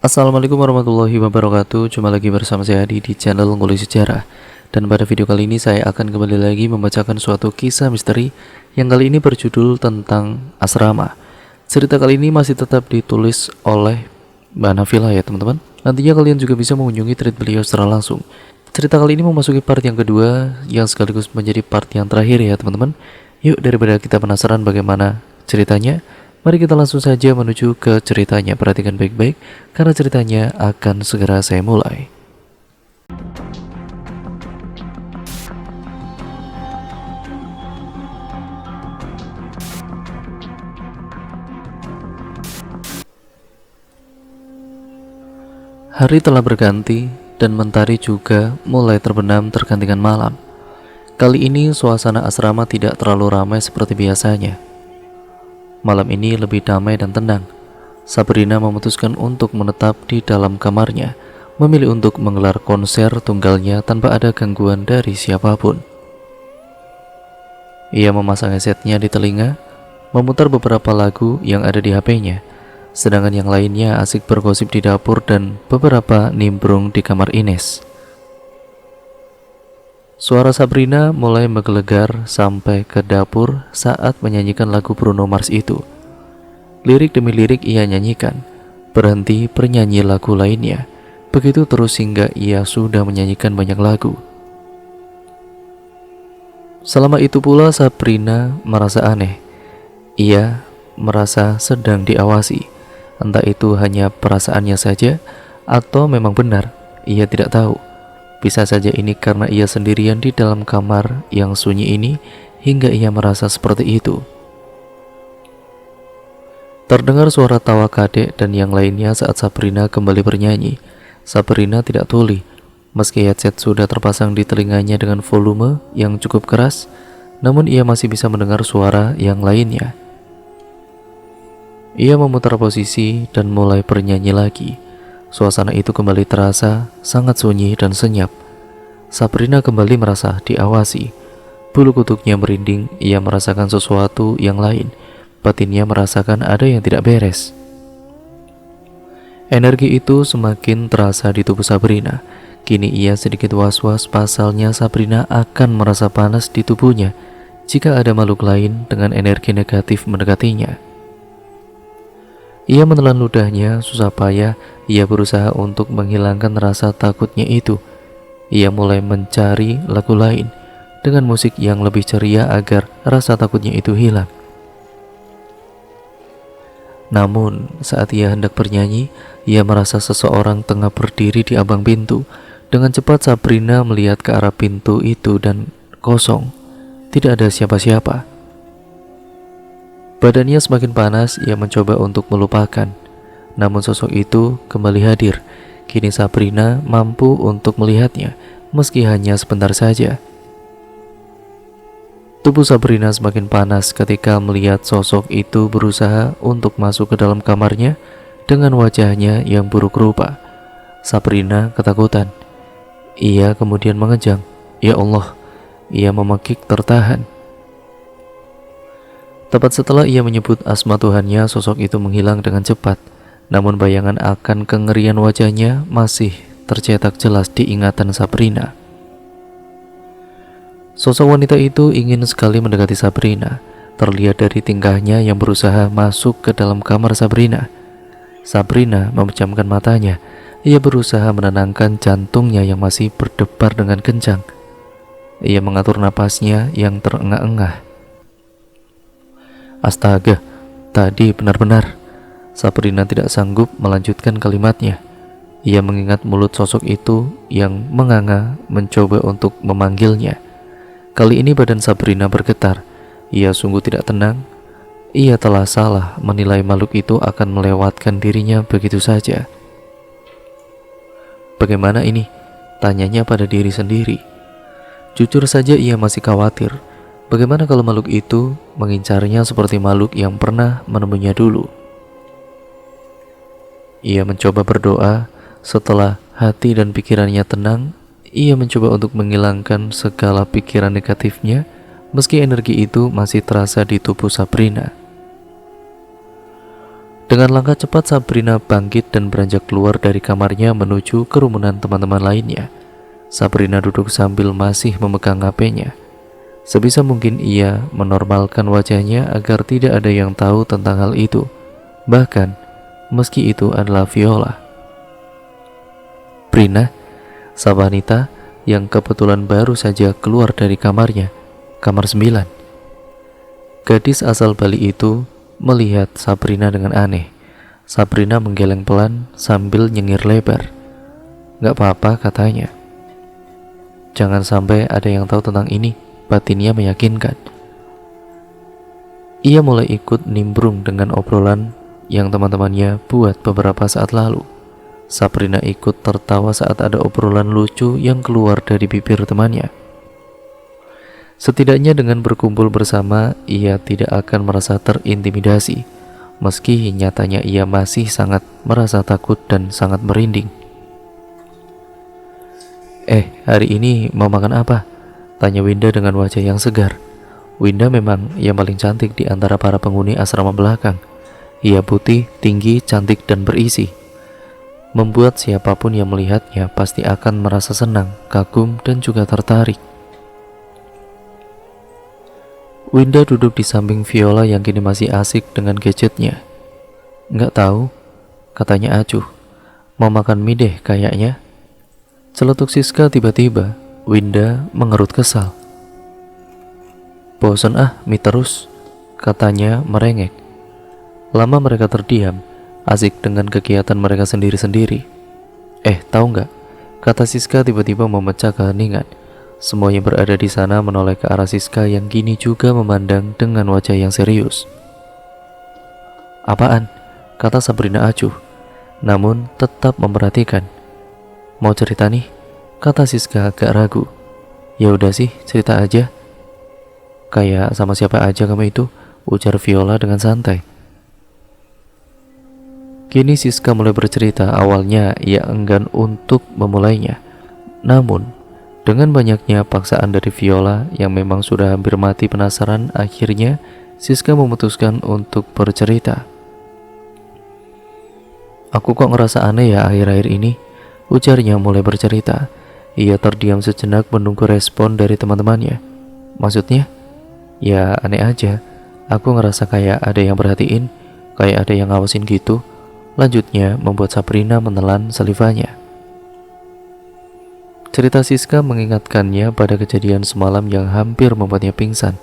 Assalamualaikum warahmatullahi wabarakatuh. Jumpa lagi bersama saya Adi di channel Ngulik Sejarah. Dan pada video kali ini saya akan kembali lagi membacakan suatu kisah misteri yang kali ini berjudul tentang asrama. Cerita kali ini masih tetap ditulis oleh Mbak Nafila ya teman-teman. Nantinya kalian juga bisa mengunjungi thread beliau secara langsung. Cerita kali ini memasuki part yang kedua yang sekaligus menjadi part yang terakhir ya teman-teman. Yuk daripada kita penasaran bagaimana ceritanya, mari kita langsung saja menuju ke ceritanya. Perhatikan baik-baik karena ceritanya akan segera saya mulai. Hari telah berganti dan mentari juga mulai terbenam tergantikan malam. Kali ini suasana asrama tidak terlalu ramai seperti biasanya. Malam ini lebih damai dan tenang. Sabrina memutuskan untuk menetap di dalam kamarnya, memilih untuk menggelar konser tunggalnya tanpa ada gangguan dari siapapun. Ia memasang headsetnya di telinga, memutar beberapa lagu yang ada di HP-nya, sedangkan yang lainnya asik bergosip di dapur dan beberapa nimbrung di kamar Ines. Suara Sabrina mulai menggelegar sampai ke dapur saat menyanyikan lagu Bruno Mars itu. Lirik demi lirik ia nyanyikan, berhenti bernyanyi lagu lainnya. Begitu terus hingga ia sudah menyanyikan banyak lagu. Selama itu pula Sabrina merasa aneh. Ia merasa sedang diawasi. Entah itu hanya perasaannya saja atau memang benar, ia tidak tahu. Bisa saja ini karena ia sendirian di dalam kamar yang sunyi ini hingga ia merasa seperti itu. Terdengar suara tawa kadek dan yang lainnya saat Sabrina kembali bernyanyi. Sabrina tidak tuli, meski headset sudah terpasang di telinganya dengan volume yang cukup keras, namun ia masih bisa mendengar suara yang lainnya. Ia memutar posisi dan mulai bernyanyi lagi. Suasana itu kembali terasa sangat sunyi dan senyap. Sabrina kembali merasa diawasi. Bulu kuduknya merinding, ia merasakan sesuatu yang lain. Batinnya merasakan ada yang tidak beres. Energi itu semakin terasa di tubuh Sabrina. Kini ia sedikit was-was pasalnya Sabrina akan merasa panas di tubuhnya jika ada makhluk lain dengan energi negatif mendekatinya. Ia menelan ludahnya, susah payah ia berusaha untuk menghilangkan rasa takutnya itu. Ia mulai mencari lagu lain dengan musik yang lebih ceria agar rasa takutnya itu hilang. Namun saat ia hendak bernyanyi, ia merasa seseorang tengah berdiri di ambang pintu. Dengan cepat Sabrina melihat ke arah pintu itu dan kosong, tidak ada siapa-siapa. Badannya semakin panas, ia mencoba untuk melupakan. Namun sosok itu kembali hadir. Kini Sabrina mampu untuk melihatnya, meski hanya sebentar saja. Tubuh Sabrina semakin panas ketika melihat sosok itu berusaha untuk masuk ke dalam kamarnya dengan wajahnya yang buruk rupa. Sabrina ketakutan. Ia kemudian mengejang. Ya Allah, ia memekik tertahan. Tepat setelah ia menyebut asma Tuhannya, sosok itu menghilang dengan cepat. Namun bayangan akan kengerian wajahnya masih tercetak jelas di ingatan Sabrina. Sosok wanita itu ingin sekali mendekati Sabrina. Terlihat dari tingkahnya yang berusaha masuk ke dalam kamar Sabrina. Sabrina memejamkan matanya. Ia berusaha menenangkan jantungnya yang masih berdebar dengan kencang. Ia mengatur napasnya yang terengah-engah. Astaga, tadi benar-benar. Sabrina tidak sanggup melanjutkan kalimatnya. Ia mengingat mulut sosok itu yang menganga mencoba untuk memanggilnya. Kali ini badan Sabrina bergetar. Ia sungguh tidak tenang. Ia telah salah menilai makhluk itu akan melewatkan dirinya begitu saja. Bagaimana ini? Tanyanya pada diri sendiri. Jujur saja ia masih khawatir. Bagaimana kalau makhluk itu mengincarnya seperti makhluk yang pernah menemuinya dulu? Ia mencoba berdoa. Setelah hati dan pikirannya tenang, ia mencoba untuk menghilangkan segala pikiran negatifnya, meski energi itu masih terasa di tubuh Sabrina. Dengan langkah cepat Sabrina bangkit dan beranjak keluar dari kamarnya menuju kerumunan teman-teman lainnya. Sabrina duduk sambil masih memegang HP-nya. Sebisa mungkin ia menormalkan wajahnya agar tidak ada yang tahu tentang hal itu. Bahkan, meski itu adalah Viola. Brina, sapa Anita yang kebetulan baru saja keluar dari kamarnya, kamar 9. Gadis asal Bali itu melihat Sabrina dengan aneh. Sabrina menggeleng pelan sambil nyengir lebar. "Gak apa-apa," katanya. "Jangan sampai ada yang tahu tentang ini," batinnya meyakinkan. Ia mulai ikut nimbrung dengan obrolan yang teman-temannya buat beberapa saat lalu. Sabrina ikut tertawa saat ada obrolan lucu yang keluar dari bibir temannya. Setidaknya dengan berkumpul bersama, ia tidak akan merasa terintimidasi, meski nyatanya ia masih sangat merasa takut dan sangat merinding. Hari ini mau makan apa?" tanya Winda dengan wajah yang segar. Winda memang yang paling cantik di antara para penghuni asrama belakang. Ia putih, tinggi, cantik, dan berisi, membuat siapapun yang melihatnya pasti akan merasa senang, kagum, dan juga tertarik. Winda duduk di samping Viola yang kini masih asik dengan gadgetnya. "Nggak tahu," katanya acuh. "Mau makan mie deh kayaknya." Celetuk Siska tiba-tiba. Winda mengerut kesal. "Bosen mie terus," katanya merengek. Lama mereka terdiam, asik dengan kegiatan mereka sendiri-sendiri. Tahu nggak?" kata Siska tiba-tiba memecah keheningan. Semuanya berada di sana menoleh ke arah Siska yang kini juga memandang dengan wajah yang serius. "Apaan?" kata Sabrina acuh, namun tetap memperhatikan. "Mau cerita nih?" kata Siska agak ragu. "Ya udah sih, cerita aja." "Kayak sama siapa aja kamu itu?" ujar Viola dengan santai. Kini Siska mulai bercerita. Awalnya ia enggan untuk memulainya, namun dengan banyaknya paksaan dari Viola yang memang sudah hampir mati penasaran, akhirnya Siska memutuskan untuk bercerita. "Aku kok ngerasa aneh ya akhir-akhir ini," ujarnya mulai bercerita. Ia terdiam sejenak menunggu respon dari teman-temannya. "Maksudnya?" "Ya aneh aja. Aku ngerasa kayak ada yang perhatiin, kayak ada yang ngawasin gitu," lanjutnya membuat Sabrina menelan salivanya. Cerita Siska mengingatkannya pada kejadian semalam yang hampir membuatnya pingsan.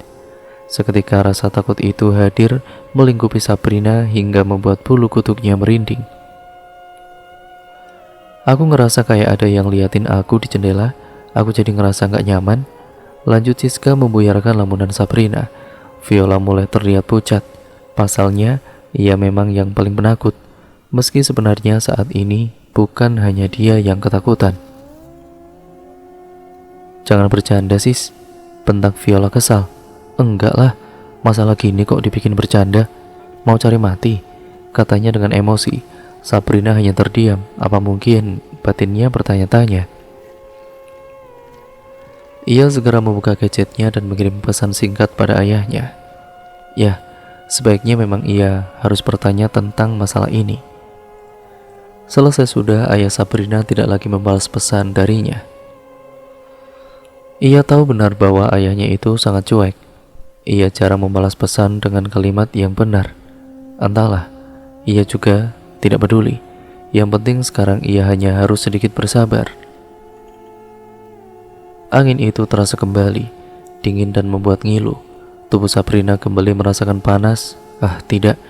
Seketika rasa takut itu hadir melingkupi Sabrina hingga membuat bulu kuduknya merinding. "Aku ngerasa kayak ada yang liatin aku di jendela. Aku jadi ngerasa gak nyaman," lanjut Siska membuyarkan lamunan Sabrina. Viola mulai terlihat pucat. Pasalnya, ia memang yang paling penakut, meski sebenarnya saat ini bukan hanya dia yang ketakutan. "Jangan bercanda sis," bentak Viola kesal. "Enggak lah, masalah gini kok dibikin bercanda. Mau cari mati?" katanya dengan emosi. Sabrina hanya terdiam. Apa mungkin batinnya bertanya-tanya. Ia segera membuka gadgetnya dan mengirim pesan singkat pada ayahnya. Ya, sebaiknya memang ia harus bertanya tentang masalah ini. Selesai sudah, ayah Sabrina tidak lagi membalas pesan darinya. Ia tahu benar bahwa ayahnya itu sangat cuek. Ia jarang membalas pesan dengan kalimat yang benar. Entahlah, ia juga tidak peduli. Yang penting sekarang ia hanya harus sedikit bersabar. Angin itu terasa kembali, dingin dan membuat ngilu. Tubuh Sabrina kembali merasakan panas. Tidak,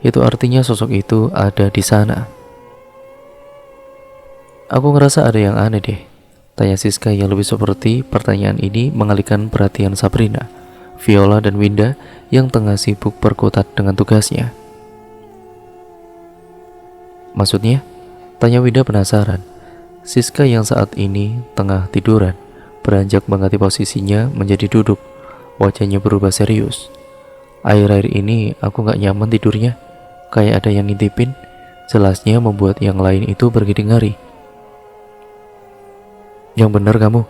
itu artinya sosok itu ada di sana. "Aku ngerasa ada yang aneh deh," tanya Siska yang lebih seperti pertanyaan ini mengalihkan perhatian Sabrina, Viola, dan Winda yang tengah sibuk berkutat dengan tugasnya. "Maksudnya?" tanya Winda penasaran. Siska yang saat ini tengah tiduran beranjak mengganti posisinya menjadi duduk. Wajahnya berubah serius. "Akhir-akhir ini aku gak nyaman tidurnya. Kayak ada yang ngintipin." Jelasnya membuat yang lain itu bergidik ngeri. "Yang benar kamu,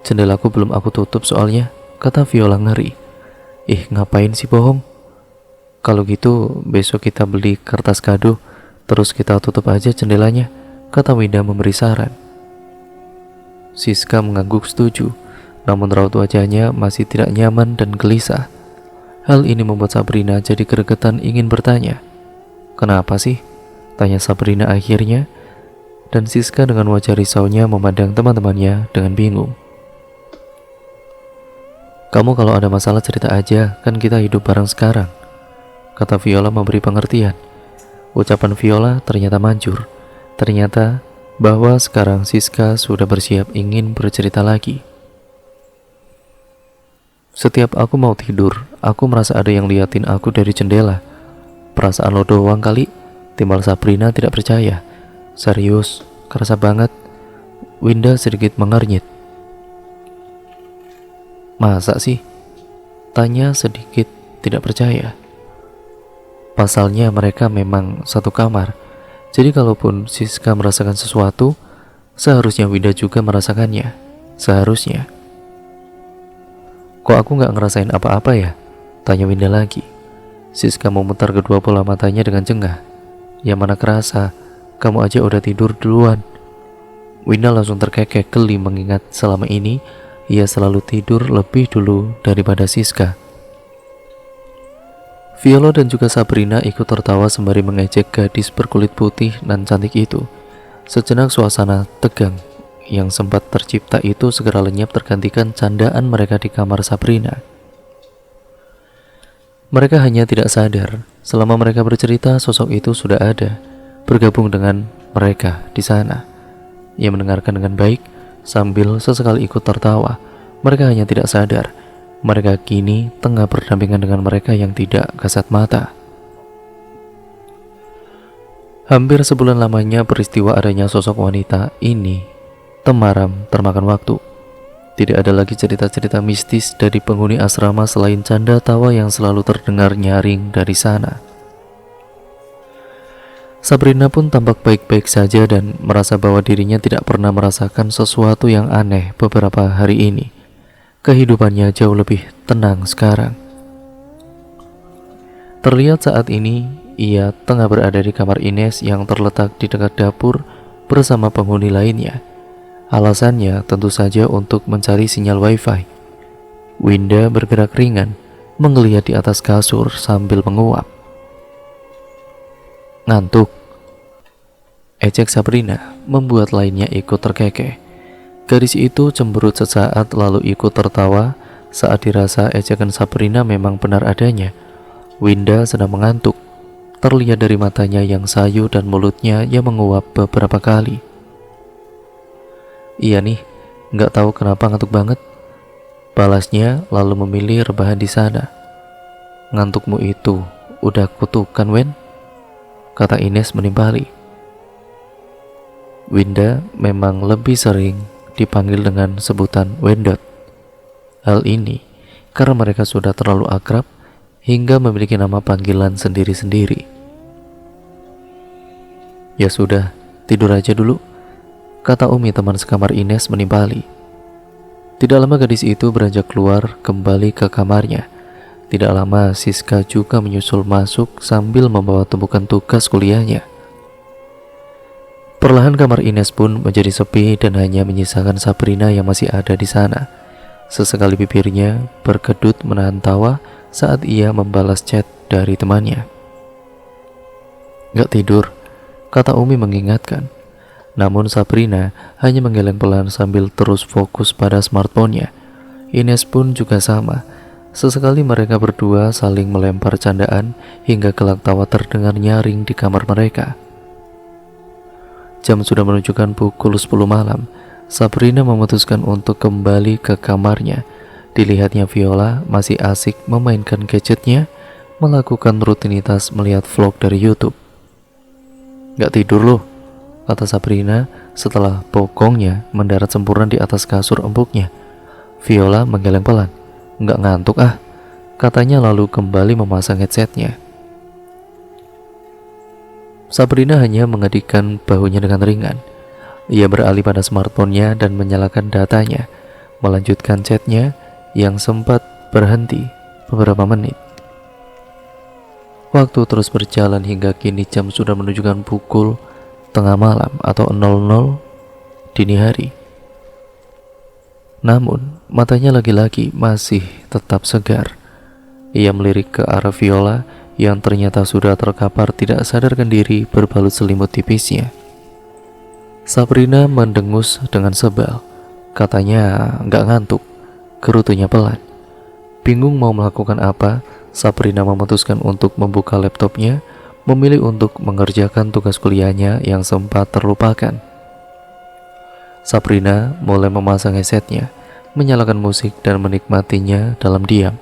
jendelaku belum aku tutup soalnya," kata Viola ngeri. "Ngapain sih bohong?" Kalau gitu, besok kita beli kertas kado, terus kita tutup aja jendelanya, kata Winda memberi saran. Siska mengangguk setuju, namun raut wajahnya masih tidak nyaman dan gelisah. Hal ini membuat Sabrina jadi gregetan ingin bertanya. Kenapa sih? Tanya Sabrina akhirnya, dan Siska dengan wajah risaunya memandang teman-temannya dengan bingung. Kamu kalau ada masalah cerita aja, kan kita hidup bareng sekarang, kata Viola memberi pengertian. Ucapan Viola ternyata manjur. Ternyata bahwa sekarang Siska sudah bersiap ingin bercerita lagi. Setiap aku mau tidur, aku merasa ada yang liatin aku dari jendela. Perasaan lo doang kali, timbal Sabrina tidak percaya. Serius, kerasa banget. Winda sedikit mengernyit. Masa sih? Tanya sedikit tidak percaya. Pasalnya mereka memang satu kamar. Jadi kalaupun Siska merasakan sesuatu, seharusnya Winda juga merasakannya. Seharusnya. Kok aku gak ngerasain apa-apa ya? Tanya Winda lagi. Siska memutar kedua bola matanya dengan jengah. Ya mana kerasa, kamu aja udah tidur duluan. Winda langsung terkekeh geli mengingat selama ini ia selalu tidur lebih dulu daripada Siska. Viola dan juga Sabrina ikut tertawa sembari mengejek gadis berkulit putih dan cantik itu. Sejenak suasana tegang yang sempat tercipta itu segera lenyap tergantikan candaan mereka di kamar Sabrina. Mereka hanya tidak sadar, selama mereka bercerita sosok itu sudah ada, bergabung dengan mereka di sana. Ia mendengarkan dengan baik, sambil sesekali ikut tertawa. Mereka hanya tidak sadar, mereka kini tengah berdampingan dengan mereka yang tidak kasat mata. Hampir sebulan lamanya peristiwa adanya sosok wanita ini temaram termakan waktu. Tidak ada lagi cerita-cerita mistis dari penghuni asrama selain canda tawa yang selalu terdengar nyaring dari sana. Sabrina pun tampak baik-baik saja dan merasa bahwa dirinya tidak pernah merasakan sesuatu yang aneh beberapa hari ini. Kehidupannya jauh lebih tenang sekarang. Terlihat saat ini ia tengah berada di kamar Ines yang terletak di dekat dapur bersama penghuni lainnya. Alasannya tentu saja untuk mencari sinyal wifi. Winda bergerak ringan, menggeliat di atas kasur sambil menguap. Ngantuk, ejek Sabrina membuat lainnya ikut terkekeh. Gadis itu cemberut sesaat lalu ikut tertawa saat dirasa ejekan Sabrina memang benar adanya. Winda sedang mengantuk, terlihat dari matanya yang sayu dan mulutnya yang menguap beberapa kali. Iya nih, gak tahu kenapa ngantuk banget, balasnya lalu memilih rebahan di sana. Ngantukmu itu udah kutukan, Wen, kata Ines menimpali. Winda memang lebih sering dipanggil dengan sebutan Wendot. Hal ini karena mereka sudah terlalu akrab hingga memiliki nama panggilan sendiri-sendiri. Ya sudah, tidur aja dulu, kata Umi teman sekamar Ines menimpali. Tidak lama gadis itu beranjak keluar kembali ke kamarnya. Tidak lama Siska juga menyusul masuk sambil membawa tumpukan tugas kuliahnya. Perlahan kamar Ines pun menjadi sepi dan hanya menyisakan Sabrina yang masih ada di sana. Sesekali bibirnya berkedut menahan tawa saat ia membalas chat dari temannya. Gak tidur, kata Umi mengingatkan. Namun Sabrina hanya menggeleng pelan sambil terus fokus pada smartphone-nya. Ines pun juga sama. Sesekali mereka berdua saling melempar candaan hingga gelak tawa terdengar nyaring di kamar mereka. Jam sudah menunjukkan pukul 10 malam. Sabrina memutuskan untuk kembali ke kamarnya. Dilihatnya Viola masih asik memainkan gadgetnya, melakukan rutinitas melihat vlog dari YouTube. Gak tidur loh, kata Sabrina setelah bokongnya mendarat sempurna di atas kasur empuknya. Viola menggeleng pelan. Nggak ngantuk ah, katanya lalu kembali memasang headsetnya. Sabrina hanya mengedikkan bahunya dengan ringan. Ia beralih pada smartphone-nya dan menyalakan datanya, melanjutkan chatnya yang sempat berhenti beberapa menit. Waktu terus berjalan hingga kini jam sudah menunjukkan pukul tengah malam atau 00 dini hari. Namun, matanya lagi-lagi masih tetap segar. Ia melirik ke arah Viola yang ternyata sudah terkapar tidak sadarkan diri berbalut selimut tipisnya. Sabrina mendengus dengan sebal. Katanya nggak ngantuk, gerutunya pelan. Bingung mau melakukan apa, Sabrina memutuskan untuk membuka laptopnya, memilih untuk mengerjakan tugas kuliahnya yang sempat terlupakan. Sabrina mulai memasang headsetnya, menyalakan musik dan menikmatinya dalam diam.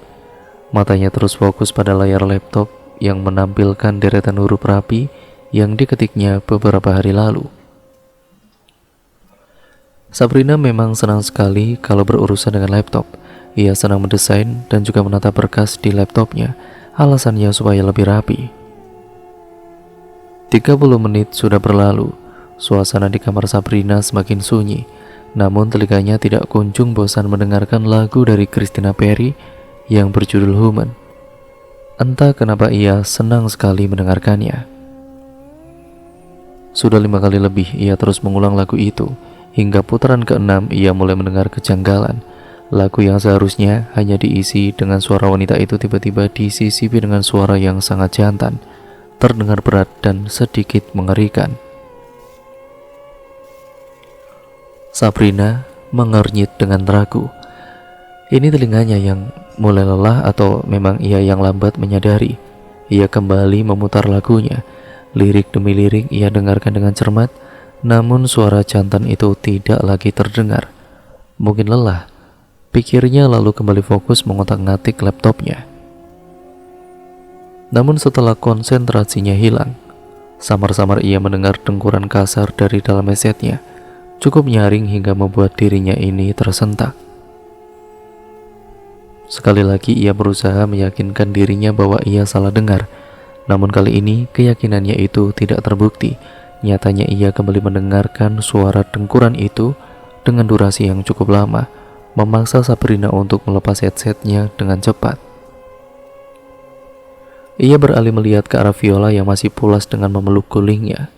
Matanya terus fokus pada layar laptop yang menampilkan deretan huruf rapi yang diketiknya beberapa hari lalu. Sabrina memang senang sekali kalau berurusan dengan laptop. Ia senang mendesain dan juga menata berkas di laptopnya. Alasannya supaya lebih rapi. 30 menit sudah berlalu. Suasana di kamar Sabrina semakin sunyi. Namun telinganya tidak kunjung bosan mendengarkan lagu dari Christina Perri yang berjudul Human. Entah kenapa ia senang sekali mendengarkannya. Sudah 5 kali lebih ia terus mengulang lagu itu. Hingga putaran ke-6 ia mulai mendengar kejanggalan. Lagu yang seharusnya hanya diisi dengan suara wanita itu tiba-tiba disisipi dengan suara yang sangat jantan, terdengar berat dan sedikit mengerikan. Sabrina mengernyit dengan ragu. Ini telinganya yang mulai lelah atau memang ia yang lambat menyadari. Ia kembali memutar lagunya. Lirik demi lirik ia dengarkan dengan cermat, namun suara jantan itu tidak lagi terdengar. Mungkin lelah, pikirnya lalu kembali fokus mengotak-ngatik laptopnya. Namun setelah konsentrasinya hilang, samar-samar ia mendengar dengkuran kasar dari dalam headsetnya. Cukup nyaring hingga membuat dirinya ini tersentak. Sekali lagi ia berusaha meyakinkan dirinya bahwa ia salah dengar. Namun kali ini keyakinannya itu tidak terbukti. Nyatanya ia kembali mendengarkan suara dengkuran itu dengan durasi yang cukup lama, memaksa Sabrina untuk melepas headsetnya dengan cepat. Ia beralih melihat ke arah Viola yang masih pulas dengan memeluk gulingnya.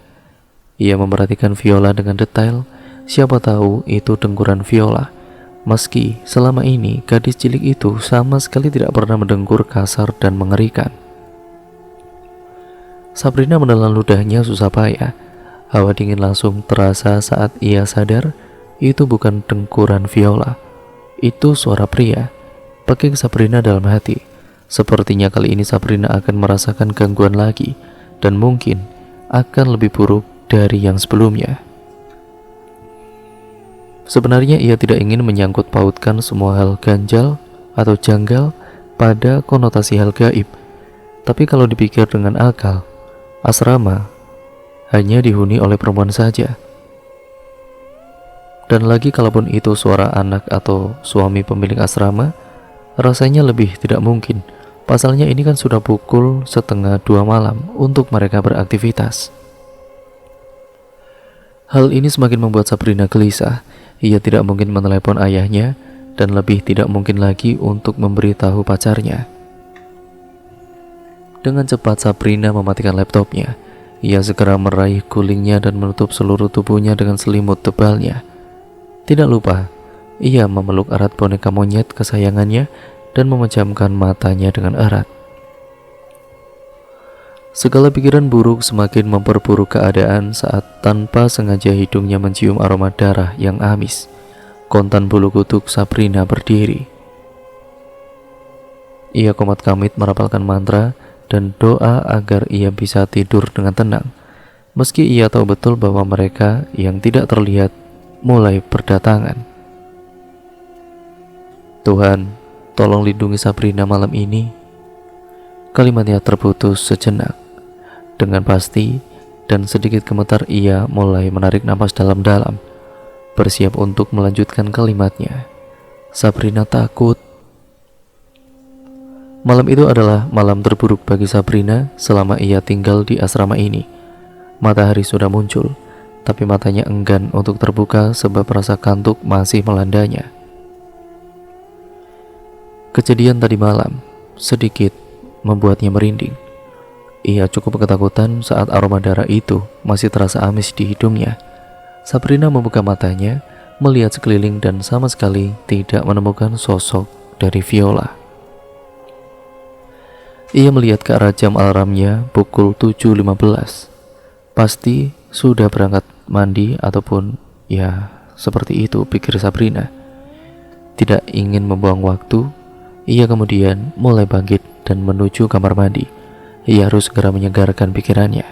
Ia memperhatikan Viola dengan detail. Siapa tahu itu dengkuran Viola. Meski selama ini gadis cilik itu sama sekali tidak pernah mendengkur kasar dan mengerikan. Sabrina menelan ludahnya susah payah. Hawa dingin langsung terasa saat ia sadar itu bukan dengkuran Viola. Itu suara pria. Peking Sabrina dalam hati. Sepertinya kali ini Sabrina akan merasakan gangguan lagi, dan mungkin akan lebih buruk dari yang sebelumnya. Sebenarnya ia tidak ingin menyangkut pautkan semua hal ganjal atau janggal pada konotasi hal gaib. Tapi kalau dipikir dengan akal, asrama hanya dihuni oleh perempuan saja. Dan lagi kalaupun itu suara anak atau suami pemilik asrama, rasanya lebih tidak mungkin. Pasalnya ini kan sudah pukul 1:30 malam untuk mereka beraktivitas. Hal ini semakin membuat Sabrina gelisah. Ia tidak mungkin menelepon ayahnya dan lebih tidak mungkin lagi untuk memberitahu pacarnya. Dengan cepat Sabrina mematikan laptopnya. Ia segera meraih gulingnya dan menutup seluruh tubuhnya dengan selimut tebalnya. Tidak lupa, ia memeluk erat boneka monyet kesayangannya dan memejamkan matanya dengan erat. Segala pikiran buruk semakin memperburuk keadaan saat tanpa sengaja hidungnya mencium aroma darah yang amis. Kontan bulu kutuk Sabrina berdiri. Ia komat-kamit merapalkan mantra dan doa agar ia bisa tidur dengan tenang. Meski ia tahu betul bahwa mereka yang tidak terlihat mulai berdatangan. Tuhan, tolong lindungi Sabrina malam ini. Kalimatnya terputus sejenak. Dengan pasti dan sedikit gemetar ia mulai menarik napas dalam-dalam, bersiap untuk melanjutkan kalimatnya. Sabrina takut. Malam itu adalah malam terburuk bagi Sabrina selama ia tinggal di asrama ini. Matahari sudah muncul, tapi matanya enggan untuk terbuka sebab rasa kantuk masih melandanya. Kejadian tadi malam sedikit membuatnya merinding. Ia cukup ketakutan saat aroma darah itu masih terasa amis di hidungnya. Sabrina membuka matanya, melihat sekeliling dan sama sekali tidak menemukan sosok dari Viola. Ia melihat ke arah jam alarmnya pukul 7.15. Pasti sudah berangkat mandi ataupun ya seperti itu, pikir Sabrina. Tidak ingin membuang waktu, ia kemudian mulai bangkit dan menuju kamar mandi. Ia harus segera menyegarkan pikirannya.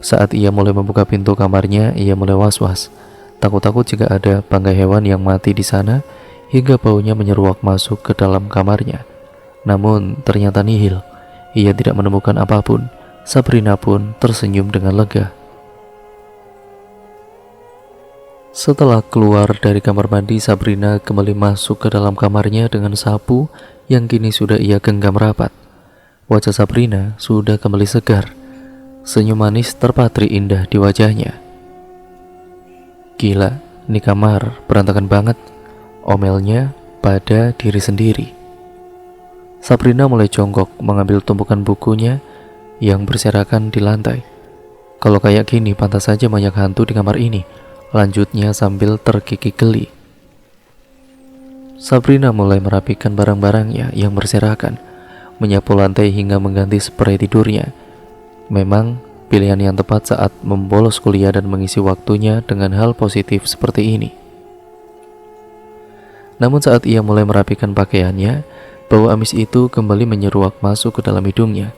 Saat ia mulai membuka pintu kamarnya, ia mulai was-was. Takut-takut jika ada bangkai hewan yang mati di sana, hingga baunya menyeruak masuk ke dalam kamarnya. Namun ternyata nihil. Ia tidak menemukan apapun. Sabrina pun tersenyum dengan lega. Setelah keluar dari kamar mandi, Sabrina kembali masuk ke dalam kamarnya dengan sapu yang kini sudah ia genggam rapat. Wajah Sabrina sudah kembali segar. Senyum manis terpatri indah di wajahnya. Gila, ini kamar berantakan banget, omelnya pada diri sendiri. Sabrina mulai jongkok mengambil tumpukan bukunya yang berserakan di lantai. Kalau kayak gini pantas saja banyak hantu di kamar ini, lanjutnya sambil terkikik geli. Sabrina mulai merapikan barang-barangnya yang berserakan, menyapu lantai hingga mengganti spray tidurnya. Memang pilihan yang tepat saat membolos kuliah dan mengisi waktunya dengan hal positif seperti ini. Namun saat ia mulai merapikan pakaiannya, bau amis itu kembali menyeruak masuk ke dalam hidungnya.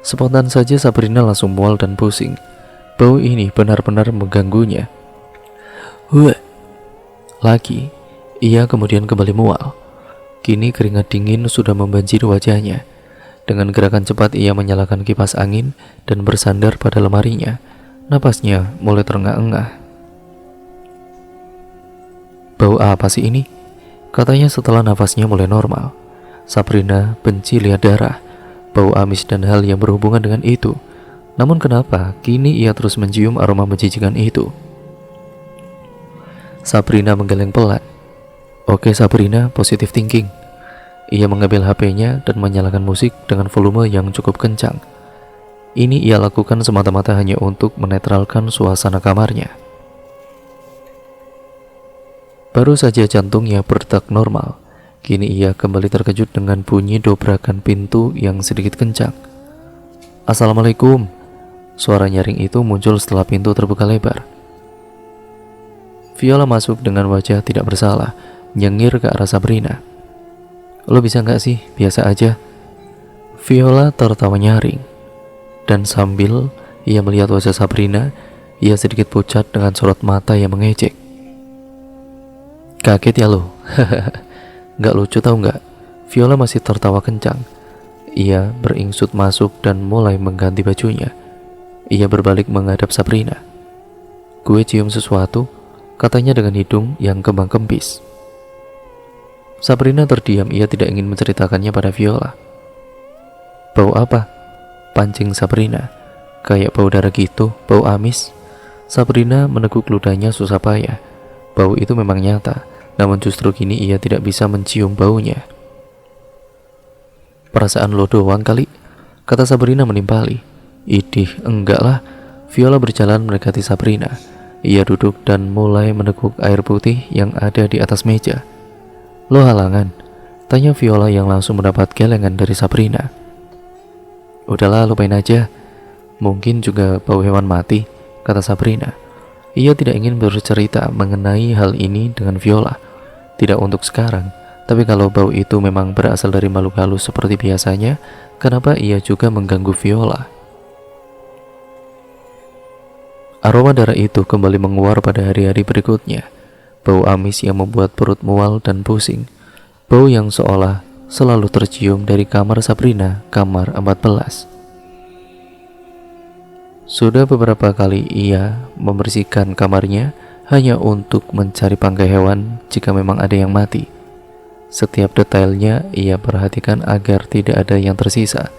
Spontan saja Sabrina langsung mual dan pusing. Bau ini benar-benar mengganggunya. Lagi, ia kemudian kembali mual. Kini keringat dingin sudah membanjiri wajahnya. Dengan gerakan cepat ia menyalakan kipas angin dan bersandar pada lemarinya. Napasnya mulai terengah-engah. Bau apa sih ini? Katanya setelah nafasnya mulai normal. Sabrina benci lihat darah, bau amis dan hal yang berhubungan dengan itu. Namun kenapa kini ia terus mencium aroma menjijikan itu? Sabrina menggeleng pelan. Oke Sabrina, positive thinking. Ia mengambil HP-nya dan menyalakan musik dengan volume yang cukup kencang. Ini ia lakukan semata-mata hanya untuk menetralkan suasana kamarnya. Baru saja jantungnya berdetak normal. Kini ia kembali terkejut dengan bunyi dobrakan pintu yang sedikit kencang. Assalamualaikum. Suara nyaring itu muncul setelah pintu terbuka lebar. Viola masuk dengan wajah tidak bersalah, nyengir ke arah Sabrina. Lo bisa nggak sih, biasa aja. Viola tertawa nyaring. Dan sambil ia melihat wajah Sabrina, ia sedikit pucat dengan sorot mata yang mengejek. Kaget ya lo? Nggak lucu tau nggak? Viola masih tertawa kencang. Ia beringsut masuk dan mulai mengganti bajunya. Ia berbalik menghadap Sabrina. Gue cium sesuatu, katanya dengan hidung yang kembang kempis. Sabrina terdiam, ia tidak ingin menceritakannya pada Viola. Bau apa? Pancing Sabrina. Kayak bau darah gitu, bau amis. Sabrina meneguk ludahnya susah payah. Bau itu memang nyata, namun justru kini ia tidak bisa mencium baunya. Perasaan lo doang kali, kata Sabrina menimpali. Idih, enggak lah. Viola berjalan mendekati Sabrina. Ia duduk dan mulai meneguk air putih yang ada di atas meja. Lo halangan? Tanya Viola yang langsung mendapat gelengan dari Sabrina. Udahlah, lupain aja. Mungkin juga bau hewan mati, kata Sabrina. Ia tidak ingin bercerita mengenai hal ini dengan Viola. Tidak untuk sekarang. Tapi kalau bau itu memang berasal dari makhluk halus seperti biasanya, kenapa ia juga mengganggu Viola? Aroma darah itu kembali menguar pada hari-hari berikutnya. Bau amis yang membuat perut mual dan pusing. Bau yang seolah selalu tercium dari kamar Sabrina, kamar 14. Sudah beberapa kali ia membersihkan kamarnya hanya untuk mencari bangkai hewan jika memang ada yang mati. Setiap detailnya ia perhatikan agar tidak ada yang tersisa.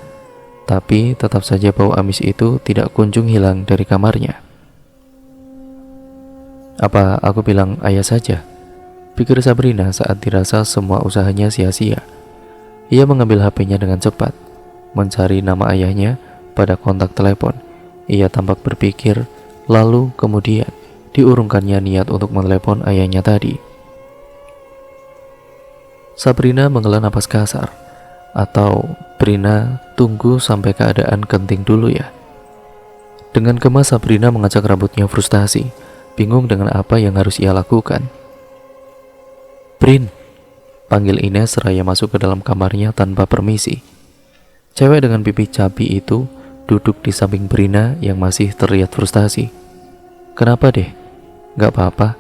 Tapi tetap saja bau amis itu tidak kunjung hilang dari kamarnya. Apa aku bilang ayah saja? Pikir Sabrina saat dirasa semua usahanya sia-sia. Ia mengambil HP-nya dengan cepat. mencari nama ayahnya pada kontak telepon. Ia tampak berpikir, lalu kemudian diurungkannya niat untuk menelepon ayahnya tadi. Sabrina menghela napas kasar. Atau Brina, tunggu sampai keadaan genting dulu ya. Dengan gemas Sabrina mengacak rambutnya frustasi, bingung dengan apa yang harus ia lakukan. Brin, panggil Ines seraya masuk ke dalam kamarnya tanpa permisi. Cewek dengan pipi cabi itu duduk di samping Brina yang masih terlihat frustasi. Kenapa deh? Gak apa-apa,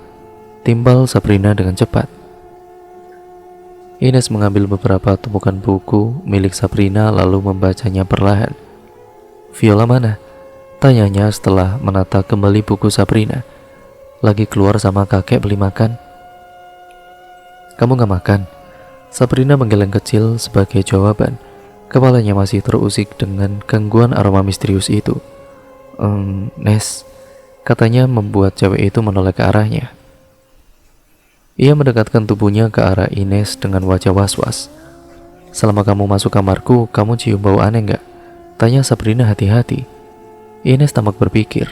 timbal Sabrina dengan cepat. Ines mengambil beberapa tumpukan buku milik Sabrina lalu membacanya perlahan. Viola mana? Tanyanya setelah menata kembali buku Sabrina. Lagi keluar sama kakek beli makan. Kamu gak makan? Sabrina menggeleng kecil sebagai jawaban. Kepalanya masih terusik dengan gangguan aroma misterius itu. Nes, katanya membuat cewek itu menoleh ke arahnya. Ia mendekatkan tubuhnya ke arah Ines dengan wajah was-was. Selama kamu masuk kamarku, kamu cium bau aneh gak? Tanya Sabrina hati-hati. Ines tampak berpikir,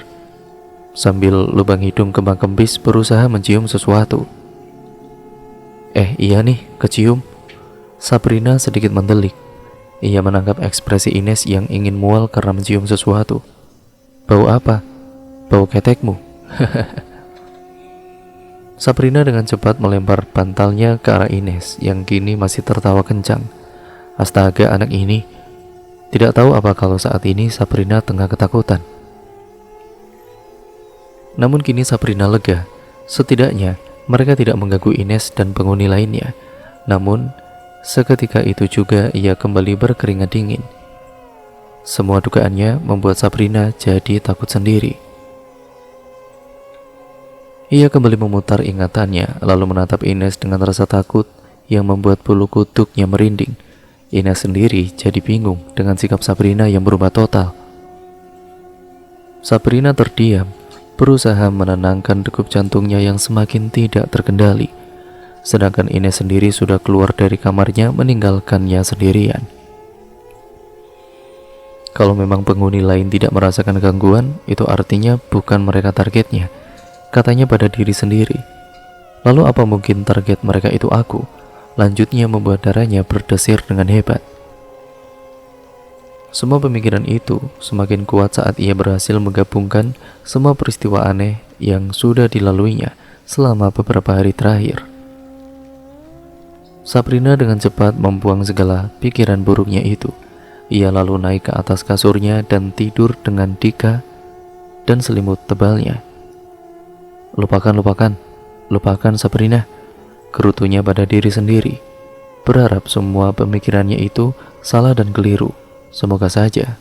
sambil lubang hidung kembang-kembis berusaha mencium sesuatu. Iya nih, kecium. Sabrina sedikit mendelik. Ia menangkap ekspresi Ines yang ingin mual karena mencium sesuatu. Bau apa? Bau ketekmu. Sabrina dengan cepat melempar bantalnya ke arah Ines yang kini masih tertawa kencang. Astaga, anak ini. Tidak tahu apa kalau saat ini Sabrina tengah ketakutan. Namun kini Sabrina lega. Setidaknya mereka tidak mengganggu Ines dan penghuni lainnya. Namun seketika itu juga ia kembali berkeringat dingin. Semua dugaannya membuat Sabrina jadi takut sendiri. Ia kembali memutar ingatannya lalu menatap Ines dengan rasa takut yang membuat bulu kuduknya merinding. Ines sendiri jadi bingung dengan sikap Sabrina yang berubah total. Sabrina terdiam, berusaha menenangkan degup jantungnya yang semakin tidak terkendali. Sedangkan Ines sendiri sudah keluar dari kamarnya meninggalkannya sendirian. Kalau memang penghuni lain tidak merasakan gangguan, itu artinya bukan mereka targetnya, katanya pada diri sendiri. Lalu apa mungkin target mereka itu aku? Lanjutnya membuat darahnya berdesir dengan hebat. Semua pemikiran itu semakin kuat saat ia berhasil menggabungkan semua peristiwa aneh yang sudah dilaluinya selama beberapa hari terakhir. Sabrina dengan cepat membuang segala pikiran buruknya itu. Ia lalu naik ke atas kasurnya dan tidur dengan Dika dan selimut tebalnya. Lupakan Sabrina, gerutunya pada diri sendiri, berharap semua pemikirannya itu salah dan keliru. Semoga saja.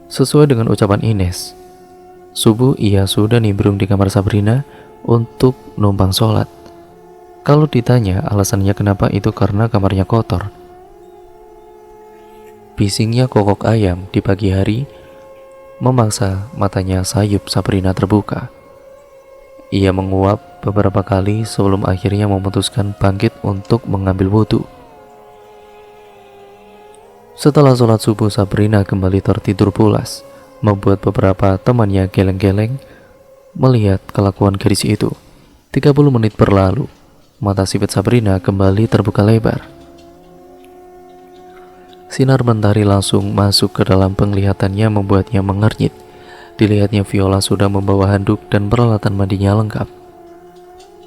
Sesuai dengan ucapan Ines, subuh ia sudah nimbrung di kamar Sabrina untuk numpang sholat. Kalau ditanya alasannya kenapa, itu karena kamarnya kotor. Bisingnya kokok ayam di pagi hari memaksa matanya sayup Sabrina terbuka. Ia menguap beberapa kali sebelum akhirnya memutuskan bangkit untuk mengambil wudhu. Setelah sholat subuh, Sabrina kembali tertidur pulas, membuat beberapa temannya geleng-geleng melihat kelakuan gadis itu. 30 menit berlalu, mata sipit Sabrina kembali terbuka lebar. Sinar mentari langsung masuk ke dalam penglihatannya membuatnya mengernyit. Dilihatnya Viola sudah membawa handuk dan peralatan mandinya lengkap.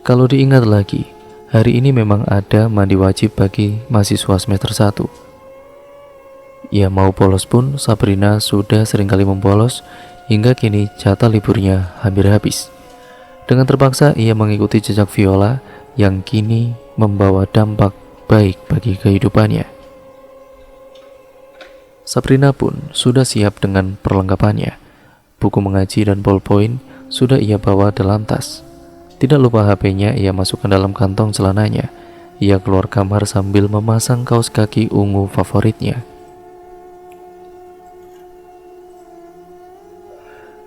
Kalau diingat lagi, hari ini memang ada mandi wajib bagi mahasiswa semester 1. Ya mau bolos pun, Sabrina sudah seringkali membolos hingga kini jatah liburnya hampir habis. Dengan terpaksa ia mengikuti jejak Viola yang kini membawa dampak baik bagi kehidupannya. Sabrina pun sudah siap dengan perlengkapannya. Buku mengaji dan ballpoint sudah ia bawa dalam tas. Tidak lupa HP-nya ia masukkan dalam kantong celananya. Ia keluar kamar sambil memasang kaos kaki ungu favoritnya.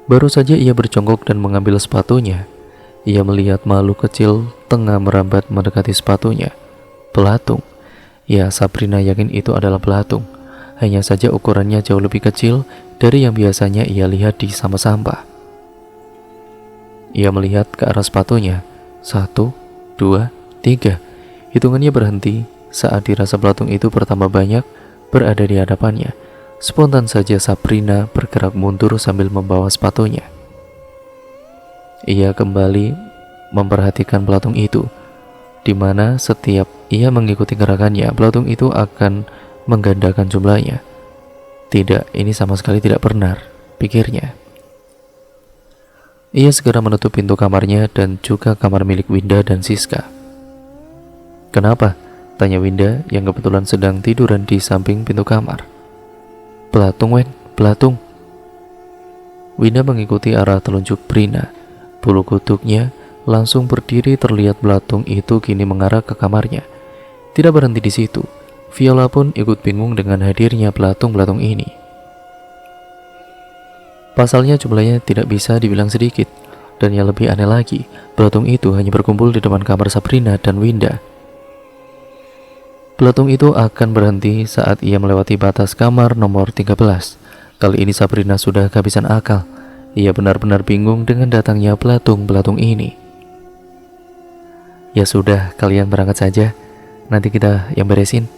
Baru saja ia berjongkok dan mengambil sepatunya, ia melihat makhluk kecil tengah merambat mendekati sepatunya. Belatung. Ya, Sabrina yakin itu adalah belatung. Hanya saja ukurannya jauh lebih kecil dari yang biasanya ia lihat di sampah-sampah. Ia melihat ke arah sepatunya. 1, 2, 3. Hitungannya berhenti saat dirasa belatung itu bertambah banyak berada di hadapannya. Spontan saja Sabrina bergerak mundur sambil membawa sepatunya. Ia kembali memperhatikan belatung itu, di mana setiap ia mengikuti gerakannya, belatung itu akan menggandakan jumlahnya. Tidak, ini sama sekali tidak benar, pikirnya. Ia segera menutup pintu kamarnya dan juga kamar milik Winda dan Siska. "Kenapa?" tanya Winda yang kebetulan sedang tiduran di samping pintu kamar. "Belatung, Wen, belatung." Winda mengikuti arah telunjuk Brina. Bulu kuduknya langsung berdiri, terlihat belatung itu kini mengarah ke kamarnya. Tidak berhenti di situ, Viola pun ikut bingung dengan hadirnya belatung-belatung ini. Pasalnya jumlahnya tidak bisa dibilang sedikit, dan yang lebih aneh lagi, belatung itu hanya berkumpul di depan kamar Sabrina dan Winda. Belatung itu akan berhenti saat ia melewati batas kamar nomor 13. Kali ini Sabrina sudah kehabisan akal. Ia benar-benar bingung dengan datangnya belatung-belatung ini. "Ya sudah, kalian berangkat saja. Nanti kita yang beresin,"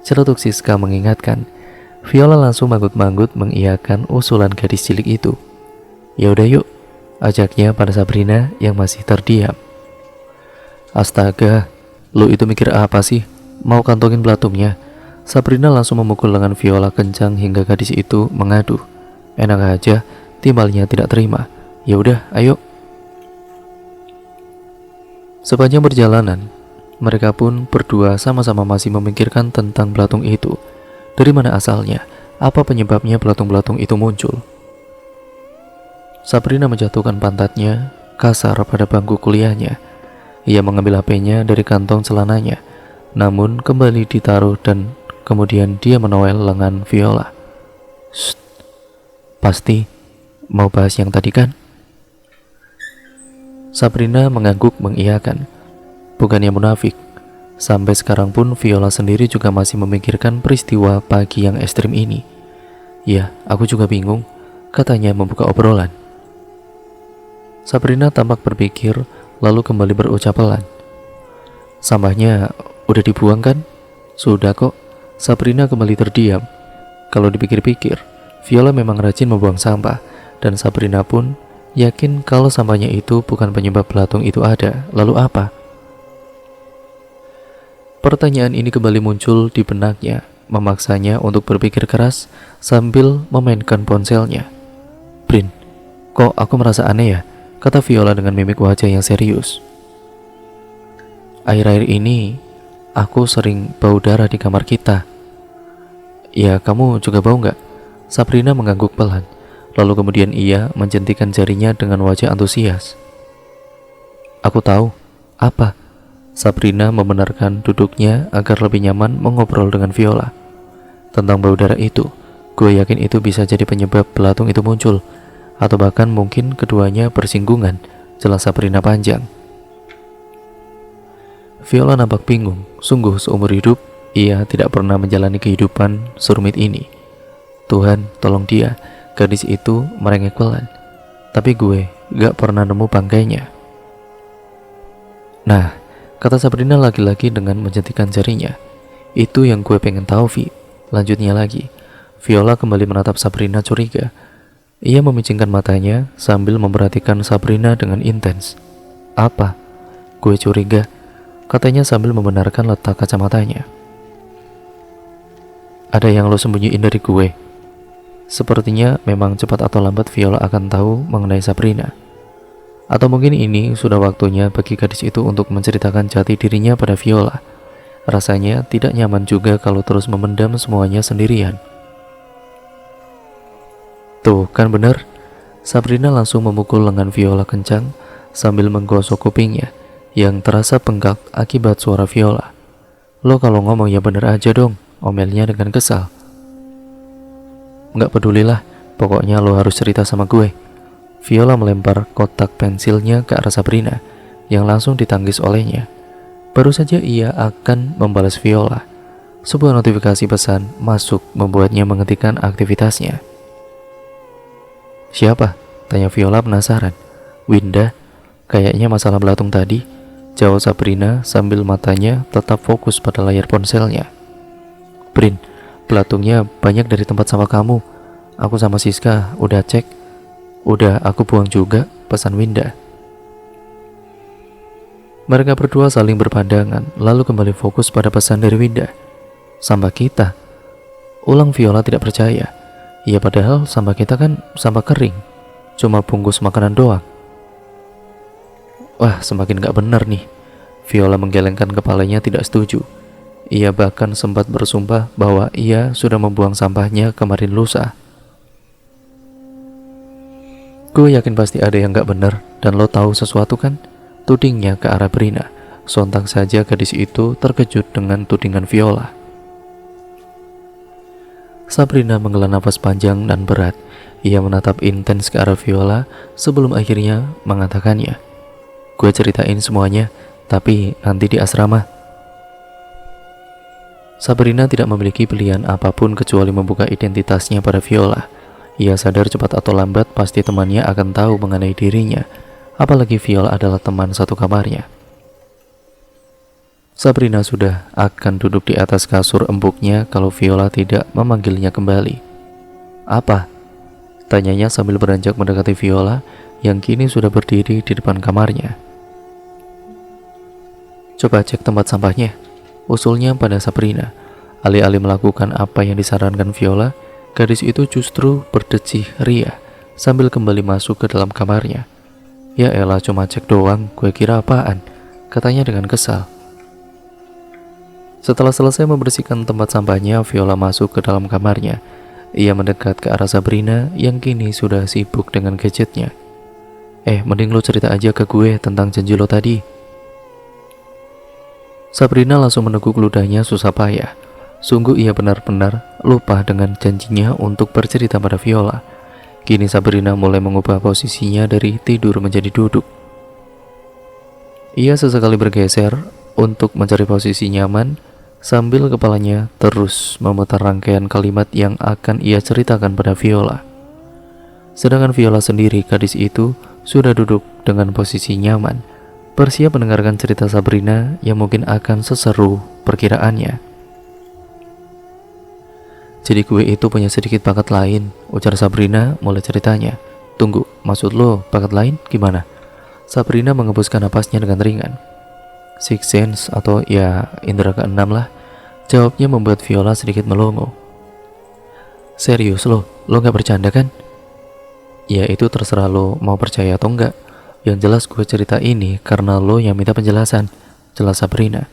celetuk Siska mengingatkan. Viola langsung manggut-manggut mengiyakan usulan gadis cilik itu. "Ya udah yuk," ajaknya pada Sabrina yang masih terdiam. "Astaga, lu itu mikir apa sih? Mau kantongin belatungnya?" Sabrina langsung memukul lengan Viola kencang hingga gadis itu mengadu. Enak aja, timbalnya tidak terima. "Ya udah, ayo." Sepanjang perjalanan, mereka pun berdua sama-sama masih memikirkan tentang belatung itu. Dari mana asalnya? Apa penyebabnya belatung-belatung itu muncul? Sabrina menjatuhkan pantatnya kasar pada bangku kuliahnya. Ia mengambil HP-nya dari kantong celananya, namun kembali ditaruh dan kemudian dia menowel lengan Viola. "Shh, pasti mau bahas yang tadi kan?" Sabrina mengangguk mengiyakan. Bukannya munafik, sampai sekarang pun Viola sendiri juga masih memikirkan peristiwa pagi yang ekstrim ini. "Ya, aku juga bingung," katanya membuka obrolan. Sabrina tampak berpikir, lalu kembali berucap pelan. "Sampahnya udah dibuang kan?" "Sudah kok." Sabrina kembali terdiam. Kalau dipikir-pikir, Viola memang rajin membuang sampah, dan Sabrina pun yakin kalau sampahnya itu bukan penyebab belatung itu ada. Lalu apa? Pertanyaan ini kembali muncul di benaknya, memaksanya untuk berpikir keras sambil memainkan ponselnya. "Brin, kok aku merasa aneh ya?" kata Viola dengan mimik wajah yang serius. "Akhir-akhir ini, aku sering bau darah di kamar kita." "Ya, kamu juga bau nggak?" Sabrina mengangguk pelan, lalu kemudian ia menjentikan jarinya dengan wajah antusias. "Aku tahu." "Apa?" Sabrina membenarkan duduknya agar lebih nyaman mengobrol dengan Viola. "Tentang bau darah itu, gue yakin itu bisa jadi penyebab belatung itu muncul, atau bahkan mungkin keduanya bersinggungan," jelas Sabrina panjang. Viola nampak bingung. Sungguh seumur hidup ia tidak pernah menjalani kehidupan serumit ini. Tuhan, tolong dia, gadis itu merengek pelan. Tapi gue gak pernah nemu bangkainya. "Nah," kata Sabrina lagi-lagi dengan menjentikan jarinya, "itu yang gue pengen tahu, Vi." Lanjutnya lagi. Viola kembali menatap Sabrina curiga. Ia memicingkan matanya sambil memperhatikan Sabrina dengan intens. "Apa?" "Gue curiga," katanya sambil membenarkan letak kacamatanya. "Ada yang lo sembunyiin dari gue?" Sepertinya memang cepat atau lambat Viola akan tahu mengenai Sabrina. Atau mungkin ini sudah waktunya bagi gadis itu untuk menceritakan jati dirinya pada Viola. Rasanya tidak nyaman juga kalau terus memendam semuanya sendirian. "Tuh kan bener." Sabrina langsung memukul lengan Viola kencang sambil menggosok kupingnya yang terasa bengkak akibat suara Viola. "Lo kalau ngomong ya bener aja dong," omelnya dengan kesal. "Nggak pedulilah, pokoknya lo harus cerita sama gue." Viola melempar kotak pensilnya ke arah Sabrina yang langsung ditangkis olehnya. Baru saja ia akan membalas Viola, Sebuah notifikasi pesan masuk membuatnya menghentikan aktivitasnya. "Siapa?" tanya Viola penasaran. "Winda, kayaknya masalah belatung tadi," jawab Sabrina sambil matanya tetap fokus pada layar ponselnya. "Brin, belatungnya banyak dari tempat sampah kamu. Aku sama Siska udah cek. Udah aku buang juga," pesan Winda. Mereka berdua saling berpandangan, lalu kembali fokus pada pesan dari Winda. "Sampah kita?" ulang Viola tidak percaya. "Ya padahal sampah kita kan sampah kering, cuma bungkus makanan doang." Wah, semakin gak benar nih. Viola menggelengkan kepalanya tidak setuju. Ia bahkan sempat bersumpah bahwa ia sudah membuang sampahnya kemarin lusa. "Gue yakin pasti ada yang gak benar, dan lo tahu sesuatu kan?" tudingnya ke arah Brina. Sontak saja gadis itu terkejut dengan tudingan Viola. Sabrina menghela nafas panjang dan berat. Ia menatap intens ke arah Viola sebelum akhirnya mengatakannya. "Gue ceritain semuanya, tapi nanti di asrama." Sabrina tidak memiliki pilihan apapun kecuali membuka identitasnya pada Viola. Ia sadar cepat atau lambat pasti temannya akan tahu mengenai dirinya, apalagi Viola adalah teman satu kamarnya. Sabrina sudah akan duduk di atas kasur empuknya kalau Viola tidak memanggilnya kembali. "Apa?" tanyanya sambil beranjak mendekati Viola yang kini sudah berdiri di depan kamarnya. "Coba cek tempat sampahnya," usulnya pada Sabrina. Alih-alih melakukan apa yang disarankan Viola, gadis itu justru berdecih ria sambil kembali masuk ke dalam kamarnya. "Ya elah, cuma cek doang, gue kira apaan," katanya dengan kesal. Setelah selesai membersihkan tempat sampahnya, Viola masuk ke dalam kamarnya. Ia mendekat ke arah Sabrina yang kini sudah sibuk dengan gadgetnya. Mending lo cerita aja ke gue tentang janji lo tadi." Sabrina langsung meneguk ludahnya susah payah. Sungguh ia benar-benar lupa dengan janjinya untuk bercerita pada Viola. Kini Sabrina mulai mengubah posisinya dari tidur menjadi duduk. Ia sesekali bergeser untuk mencari posisi nyaman, sambil kepalanya terus memutar rangkaian kalimat yang akan ia ceritakan pada Viola. Sedangkan Viola sendiri, gadis itu, sudah duduk dengan posisi nyaman, bersiap mendengarkan cerita Sabrina yang mungkin akan seseru perkiraannya. "Jadi gue itu punya sedikit bakat lain," ujar Sabrina mulai ceritanya. "Tunggu, maksud lo bakat lain gimana?" Sabrina mengembuskan napasnya dengan ringan. "Six sense atau ya indera keenam lah," jawabnya membuat Viola sedikit melongo. "Serius lo gak bercanda kan?" "Ya itu terserah lo mau percaya atau enggak. Yang jelas gue cerita ini karena lo yang minta penjelasan," jelas Sabrina.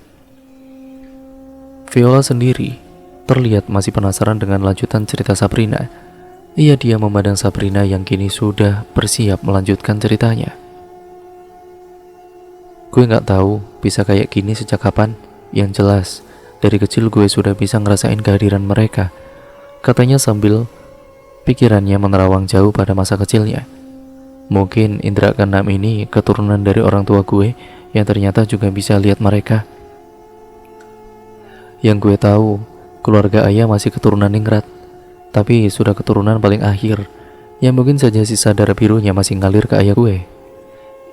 Viola sendiri terlihat masih penasaran dengan lanjutan cerita Sabrina. Ia diam memandang Sabrina yang kini sudah bersiap melanjutkan ceritanya. "Gue gak tahu bisa kayak gini sejak kapan. Yang jelas dari kecil gue sudah bisa ngerasain kehadiran mereka," katanya sambil pikirannya menerawang jauh pada masa kecilnya. "Mungkin indera keenam ini keturunan dari orang tua gue yang ternyata juga bisa lihat mereka. Yang gue tahu, keluarga ayah masih keturunan ningrat, tapi sudah keturunan paling akhir, yang mungkin saja sisa darah birunya masih ngalir ke ayah gue.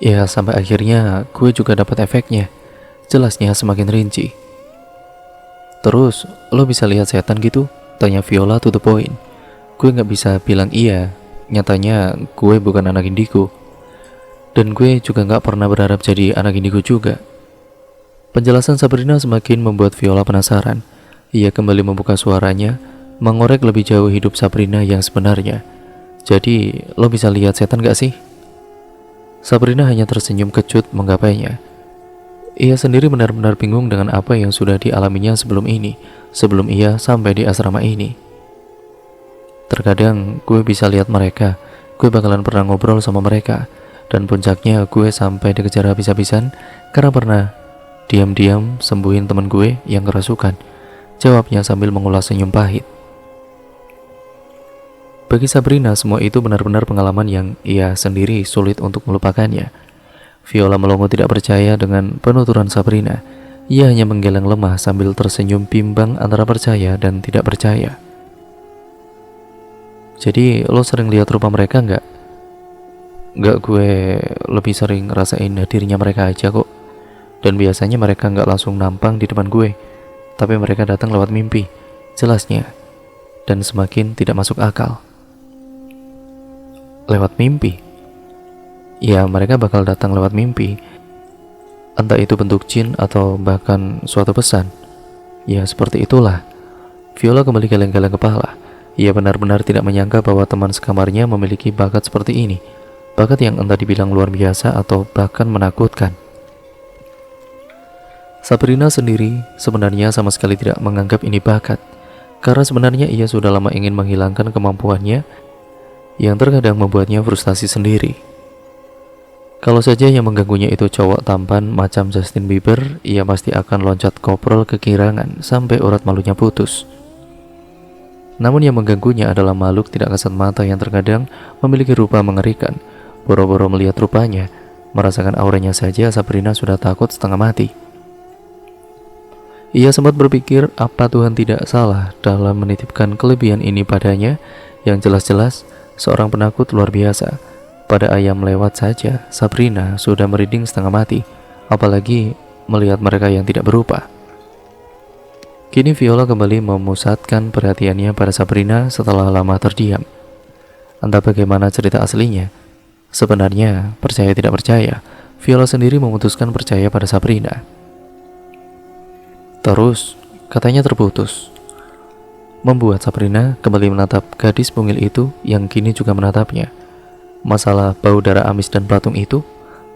Ya sampai akhirnya gue juga dapat efeknya," jelasnya semakin rinci. "Terus lo bisa lihat setan gitu?" tanya Viola to the point. "Gue gak bisa bilang iya, nyatanya gue bukan anak indigo, dan gue juga gak pernah berharap jadi anak indigo juga." Penjelasan Sabrina semakin membuat Viola penasaran. Ia kembali membuka suaranya, mengorek lebih jauh hidup Sabrina yang sebenarnya. "Jadi lo bisa lihat setan gak sih?" Sabrina hanya tersenyum kecut menggapainya. Ia sendiri benar-benar bingung dengan apa yang sudah dialaminya sebelum ini, sebelum ia sampai di asrama ini. "Terkadang gue bisa lihat mereka, gue bakalan pernah ngobrol sama mereka, dan puncaknya gue sampai dikejar habis-habisan karena pernah diam-diam sembuhin temen gue yang kerasukan," jawabnya sambil mengulas senyum pahit. Bagi Sabrina, semua itu benar-benar pengalaman yang ia sendiri sulit untuk melupakannya. Viola melongo tidak percaya dengan penuturan Sabrina. Ia hanya menggeleng lemah sambil tersenyum bimbang antara percaya dan tidak percaya. Jadi lo sering lihat rupa mereka nggak? Nggak, gue lebih sering ngerasain hadirnya mereka aja kok. Dan biasanya mereka nggak langsung nampang di depan gue, tapi mereka datang lewat mimpi, jelasnya. Dan semakin tidak masuk akal. Lewat mimpi? Ya, mereka bakal datang lewat mimpi. Entah itu bentuk jin atau bahkan suatu pesan. Ya, seperti itulah. Viola kembali geleng-geleng kepala. Ia benar-benar tidak menyangka bahwa teman sekamarnya memiliki bakat seperti ini. Bakat yang entah dibilang luar biasa atau bahkan menakutkan. Sabrina sendiri sebenarnya sama sekali tidak menganggap ini bakat. Karena sebenarnya ia sudah lama ingin menghilangkan kemampuannya yang terkadang membuatnya frustasi sendiri. Kalau saja yang mengganggunya itu cowok tampan macam Justin Bieber, ia pasti akan loncat koprol kegirangan sampai urat malunya putus. Namun yang mengganggunya adalah makhluk tidak kasat mata yang terkadang memiliki rupa mengerikan. Boro-boro melihat rupanya, merasakan auranya saja Sabrina sudah takut setengah mati. Ia sempat berpikir apa Tuhan tidak salah dalam menitipkan kelebihan ini padanya, yang jelas-jelas seorang penakut luar biasa. Pada ayam lewat saja, Sabrina sudah merinding setengah mati, apalagi melihat mereka yang tidak berupa. Kini Viola kembali memusatkan perhatiannya pada Sabrina setelah lama terdiam. Entah bagaimana cerita aslinya. Sebenarnya, percaya tidak percaya, Viola sendiri memutuskan percaya pada Sabrina. Terus, katanya terputus. Membuat Sabrina kembali menatap gadis mungil itu yang kini juga menatapnya. Masalah bau darah amis dan patung itu,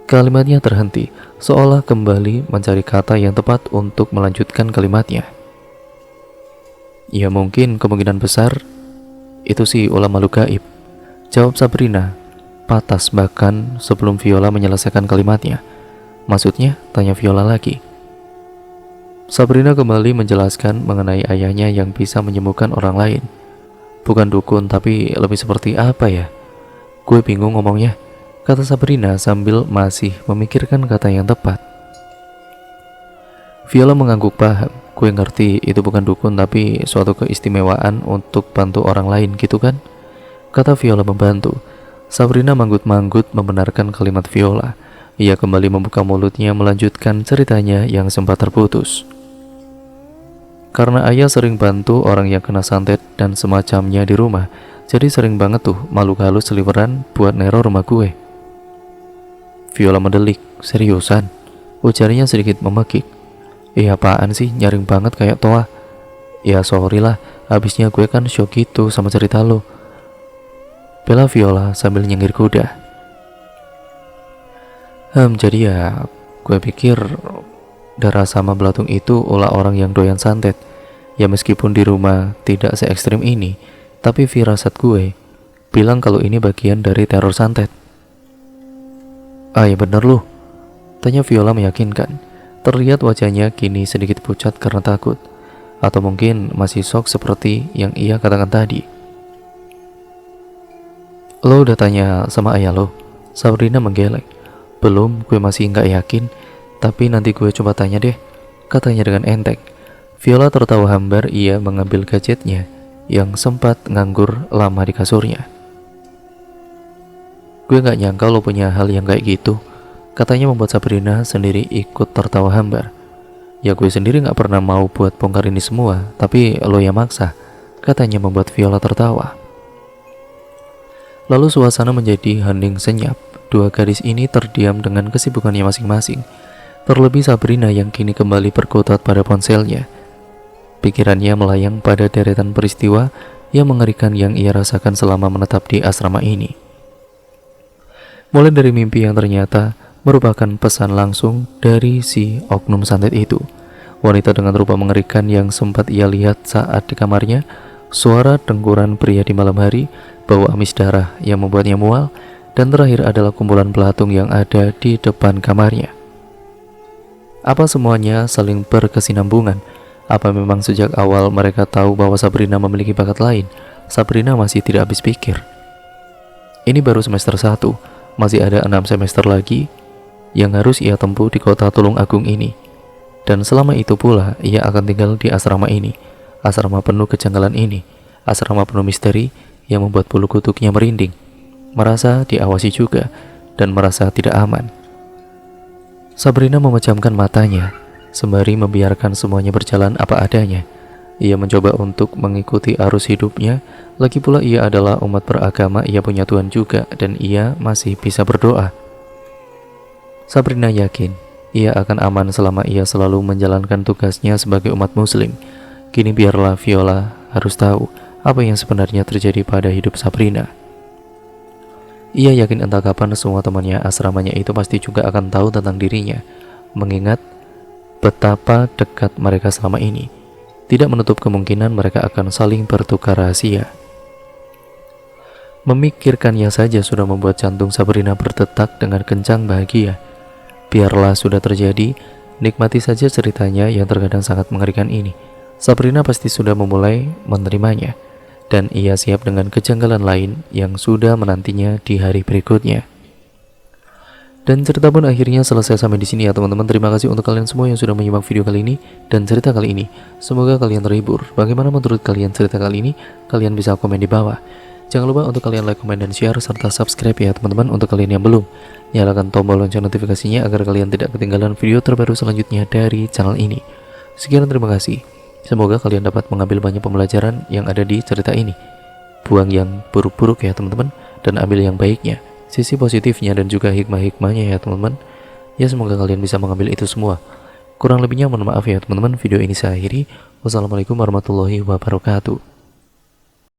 kalimatnya terhenti, seolah kembali mencari kata yang tepat untuk melanjutkan kalimatnya. Ya mungkin kemungkinan besar itu sih ulah makhluk gaib, jawab Sabrina, patas bahkan sebelum Viola menyelesaikan kalimatnya. Maksudnya, tanya Viola lagi. Sabrina kembali menjelaskan mengenai ayahnya yang bisa menyembuhkan orang lain. Bukan dukun, tapi lebih seperti apa ya? Gue bingung ngomongnya, kata Sabrina sambil masih memikirkan kata yang tepat. Viola mengangguk paham. Gue ngerti itu bukan dukun tapi suatu keistimewaan untuk bantu orang lain gitu kan? Kata Viola membantu. Sabrina manggut-manggut membenarkan kalimat Viola. Ia kembali membuka mulutnya melanjutkan ceritanya yang sempat terputus. Karena ayah sering bantu orang yang kena santet dan semacamnya di rumah, jadi sering banget tuh makhluk halus seliweran buat neror rumah gue. Viola mendelik, seriusan? Ujarnya sedikit memekik. Apaan sih, nyaring banget kayak toa. Ya sorry lah, habisnya gue kan shock gitu sama cerita lo, bela Viola sambil nyengir kuda. Jadi ya, gue pikir darah sama belatung itu ulah orang yang doyan santet. Ya meskipun di rumah tidak se ekstrim ini, tapi firasat gue bilang kalau ini bagian dari teror santet. Ya bener loh, tanya Viola meyakinkan. Terlihat wajahnya kini sedikit pucat karena takut, atau mungkin masih shock seperti yang ia katakan tadi. Lo udah tanya sama ayah lo? Sabrina menggeleng. Belum, gue masih nggak yakin, tapi nanti gue coba tanya deh, katanya dengan enteng. Viola tertawa hambar, ia mengambil gadgetnya yang sempat nganggur lama di kasurnya. Gue nggak nyangka lo punya hal yang kayak gitu, katanya membuat Sabrina sendiri ikut tertawa hambar. Ya gue sendiri nggak pernah mau buat bongkar ini semua, tapi lo yang maksa, katanya membuat Viola tertawa. Lalu suasana menjadi hening senyap. Dua gadis ini terdiam dengan kesibukannya masing-masing. Terlebih Sabrina yang kini kembali berkutat pada ponselnya. Pikirannya melayang pada deretan peristiwa yang mengerikan yang ia rasakan selama menetap di asrama ini. Mulai dari mimpi yang ternyata merupakan pesan langsung dari si oknum santet itu, wanita dengan rupa mengerikan yang sempat ia lihat saat di kamarnya, suara dengkuran pria di malam hari, bau amis darah yang membuatnya mual, dan terakhir adalah kumpulan belatung yang ada di depan kamarnya. Apa semuanya saling berkesinambungan? Apa memang sejak awal mereka tahu bahwa Sabrina memiliki bakat lain? Sabrina masih tidak habis pikir. Ini baru semester 1, masih ada 6 semester lagi yang harus ia tempuh di kota Tulung Agung ini. Dan selama itu pula ia akan tinggal di asrama ini, asrama penuh kejanggalan ini, asrama penuh misteri yang membuat bulu kuduknya merinding, merasa diawasi juga, dan merasa tidak aman. Sabrina memejamkan matanya, sembari membiarkan semuanya berjalan apa adanya. Ia mencoba untuk mengikuti arus hidupnya, lagi pula ia adalah umat beragama, ia punya Tuhan juga, dan ia masih bisa berdoa. Sabrina yakin, ia akan aman selama ia selalu menjalankan tugasnya sebagai umat muslim. Kini biarlah Viola harus tahu apa yang sebenarnya terjadi pada hidup Sabrina. Ia yakin entah kapan semua temannya asramanya itu pasti juga akan tahu tentang dirinya, mengingat betapa dekat mereka selama ini. Tidak menutup kemungkinan mereka akan saling bertukar rahasia. Memikirkannya saja sudah membuat jantung Sabrina berdetak dengan kencang bahagia. Biarlah sudah terjadi, nikmati saja ceritanya yang terkadang sangat mengerikan ini. Sabrina pasti sudah memulai menerimanya, dan ia siap dengan kejanggalan lain yang sudah menantinya di hari berikutnya. Dan cerita pun akhirnya selesai sampai di sini ya teman-teman. Terima kasih untuk kalian semua yang sudah menyimak video kali ini dan cerita kali ini. Semoga kalian terhibur. Bagaimana menurut kalian cerita kali ini? Kalian bisa komen di bawah. Jangan lupa untuk kalian like, komen, dan share serta subscribe ya teman-teman. Untuk kalian yang belum, nyalakan tombol lonceng notifikasinya agar kalian tidak ketinggalan video terbaru selanjutnya dari channel ini. Sekian, terima kasih. Semoga kalian dapat mengambil banyak pembelajaran yang ada di cerita ini. Buang yang buruk-buruk ya teman-teman, dan ambil yang baiknya, sisi positifnya dan juga hikmah-hikmahnya ya teman-teman. Ya semoga kalian bisa mengambil itu semua. Kurang lebihnya mohon maaf ya teman-teman. Video ini saya akhiri. Wassalamualaikum warahmatullahi wabarakatuh.